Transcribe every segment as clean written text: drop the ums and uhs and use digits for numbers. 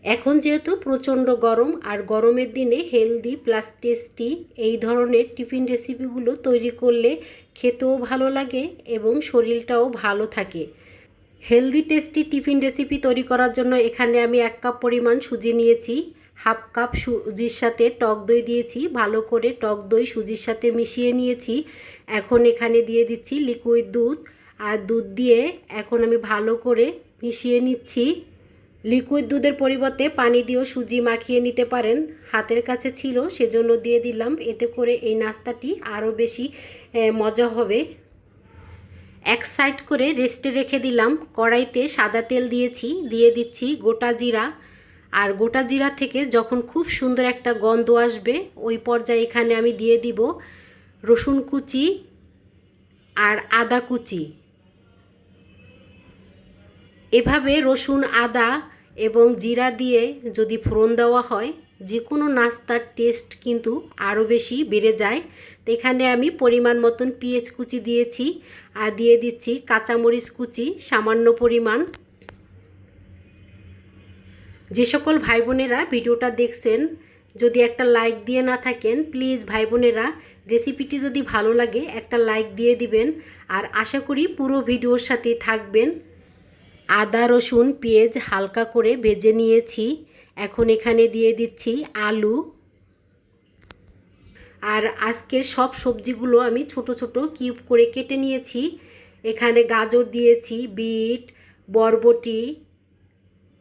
এখন যেহেতু প্রচণ্ড গরম, আর গরমের দিনে হেলদি প্লাস টেস্টি এই ধরনের টিফিন রেসিপিগুলো তৈরি করলে খেতেও ভালো লাগে এবং শরীরটাও ভালো থাকে। হেলদি টেস্টি টিফিন রেসিপি তৈরি করার জন্য এখানে আমি 1 কাপ পরিমাণ সুজি নিয়েছি। হাফ কাপ সুজির সাথে টক দই দিয়েছি, ভালো করে টক দই সুজির সাথে মিশিয়ে নিয়েছি। এখন এখানে দিয়ে দিচ্ছি লিকুইড দুধ, আর দুধ দিয়ে এখন আমি ভালো করে মিশিয়ে নিচ্ছি। লিকুইড দুধের পরিবর্তে পানি দিয়েও সুজি মাখিয়ে নিতে পারেন, হাতের কাছে ছিল সেজন্য দিয়ে দিলাম। এতে করে এই নাস্তাটি আরও বেশি মজা হবে। এক সাইড করে রেস্টে রেখে দিলাম। কড়াইতে সাদা তেল দিয়েছি, দিয়ে দিচ্ছি গোটা জিরা। আর গোটা জিরা থেকে যখন খুব সুন্দর একটা গন্ধ আসবে ওই পর্যায়ে এখানে আমি দিয়ে দিব রসুন কুচি আর আদা কুচি। এভাবে রসুন, আদা এবং জিরা দিয়ে যদি ফোড়ন দেওয়া হয়, যে কোনো নাস্তার টেস্ট কিন্তু আরও বেশি বেড়ে যায়। তো এখানে আমি পরিমাণ মতন পেঁয়াজ কুচি দিয়েছি, আর দিয়ে দিচ্ছি কাঁচামরিচ কুচি সামান্য পরিমাণ। যে সকল ভাই বোনেরা ভিডিওটা দেখছেন, যদি একটা লাইক দিয়ে না থাকেন, প্লিজ ভাই বোনেরা রেসিপিটি যদি ভালো লাগে একটা লাইক দিয়ে দিবেন। আর আশা করি পুরো ভিডিওর সাথেই থাকবেন। আদা, রসুন, পেঁয়াজ হালকা করে ভেজে নিয়েছি। এখন এখানে দিয়ে দিচ্ছি আলু। আর আজকের সব সবজিগুলো আমি ছোট ছোট কিউব করে কেটে নিয়েছি। এখানে গাজর দিয়েছি, বিট, বরবটি,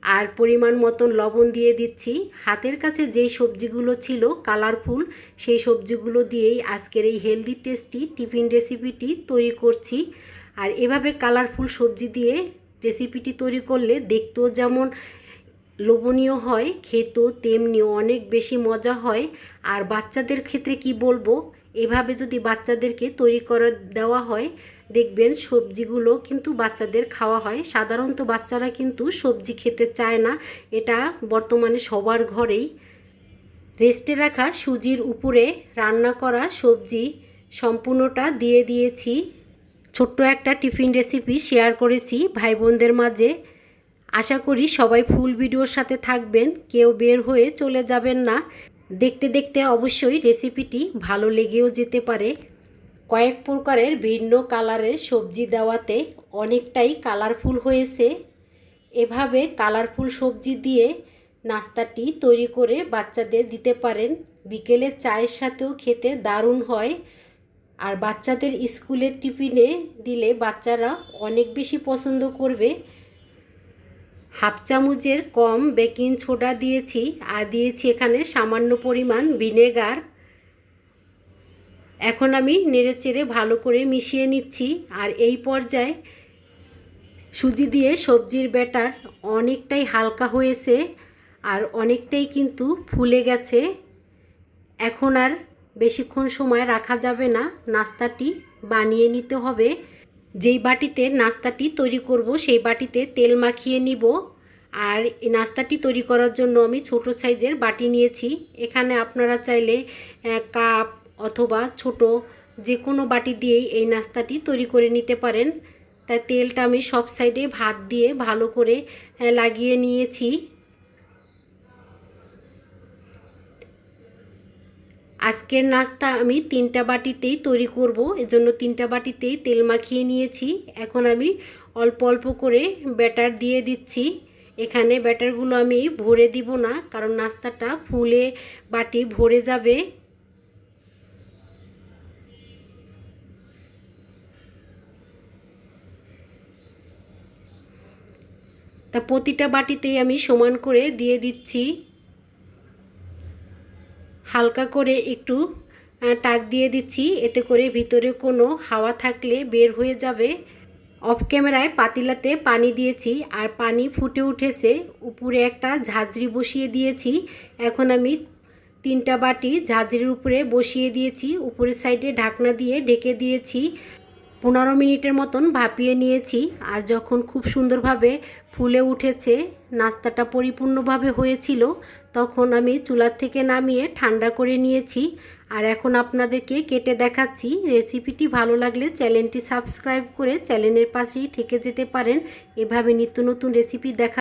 আর পরিমাণ মতন লবণ দিয়ে দিচ্ছি। হাতের কাছে যেই সবজিগুলো ছিল কালারফুল, সেই সবজিগুলো দিয়েই আজকের এই হেলদি টেস্টি টিফিন রেসিপিটি তৈরি করছি। আর এভাবে কালারফুল সবজি দিয়ে রেসিপিটি তৈরি করলে দেখতেও যেমন লোভনীয় হয়, খেতেও তেমনিও অনেক বেশি মজা হয়। আর বাচ্চাদের ক্ষেত্রে কি বলবো, এভাবে যদি বাচ্চাদেরকে তৈরি করে দেওয়া হয়, দেখবেন সবজিগুলো কিন্তু বাচ্চাদের খাওয়া হয়। সাধারণত বাচ্চারা কিন্তু সবজি খেতে চায় না, এটা বর্তমানে সবার ঘরেই। রেস্টে রাখা সুজির উপরে রান্না করা সবজি সম্পূর্ণটা দিয়ে দিয়েছি। ছোট্ট একটা টিফিন রেসিপি শেয়ার করেছি ভাই বোনদের মাঝে। আশা করি সবাই ফুল ভিডিওর সাথে থাকবেন, কেউ বের হয়ে চলে যাবেন না। দেখতে দেখতে অবশ্যই রেসিপিটি ভালো লেগেও যেতে পারে। কয়েক প্রকারের ভিন্ন কালারের সবজি দেওয়াতে অনেকটাই কালারফুল হয়েছে। এভাবে কালারফুল সবজি দিয়ে নাস্তাটি তৈরি করে বাচ্চাদের দিতে পারেন। বিকেলে চায়ের সাথেও খেতে দারুণ হয়। আর বাচ্চাদের স্কুলের টিফিনে দিলে বাচ্চারা অনেক বেশি পছন্দ করবে। হাফ চামচের কম বেকিং সোডা দিয়েছি, আর দিয়েছি এখানে সামান্য পরিমাণ ভিনেগার। এখন আমি নেড়েচেড়ে ভালো করে মিশিয়ে নিচ্ছি। আর এই পর্যায়ে সুজি দিয়ে সবজির ব্যাটার অনেকটাই হালকা হয়েছে, আর অনেকটাই কিন্তু ফুলে গেছে। এখন আর বেশিক্ষণ সময় রাখা যাবে না, নাস্তাটি বানিয়ে নিতে হবে। যেই বাটিতে নাস্তাটি তৈরি করব সেই বাটিতে তেল মাখিয়ে নিব। আর এই নাস্তাটি তৈরি করার জন্য আমি ছোট সাইজের বাটি নিয়েছি। এখানে আপনারা চাইলে কাপ অথবা ছোট যে কোনো বাটি দিয়েই এই নাস্তাটি তৈরি করে নিতে পারেন। তাই তেলটা আমি সব সাইডে ভাত দিয়ে ভালো করে লাগিয়ে নিয়েছি। আজকের নাস্তা আমি 3টা বাটিতেই তৈরি করব, এজন্য 3টা বাটিতেই তেল মাখিয়ে নিয়েছি। এখন আমি অল্প অল্প করে ব্যাটার দিয়ে দিচ্ছি। এখানে ব্যাটারগুলো আমি ভরে দিব না, কারণ নাস্তাটা ফুলে বাটি ভরে যাবে। তা প্রতিটা বাটিতেই আমি সমান করে দিয়ে দিচ্ছি। হালকা করে একটু টাক দিয়ে দিচ্ছি, এতে করে ভিতরে কোনো হাওয়া থাকলে বের হয়ে যাবে। অফ ক্যামেরায় পাতিলাতে পানি দিয়েছি, আর পানি ফুটে উঠেছে। উপরে একটা ঝাঁঝরি বসিয়ে দিয়েছি। এখন আমি 3টা বাটি ঝাঁঝরির উপরে বসিয়ে দিয়েছি। উপরের সাইডে ঢাকনা দিয়ে ঢেকে দিয়েছি। 15 মিনিটের মতন ভাপিয়ে নিয়েছি। আর যখন খুব সুন্দরভাবে ফুলে উঠেছে, নাস্তাটা পরিপূর্ণভাবে হয়েছিল, তখন আমি চুলার থেকে নামিয়ে ঠান্ডা করে নিয়েছি। আর এখন আপনাদেরকে কেটে দেখাচ্ছি। রেসিপিটি ভালো লাগলে চ্যানেলটি সাবস্ক্রাইব করে চ্যানেলের পাশেই থেকে যেতে পারেন। এভাবে নিত্য নতুন রেসিপি দেখা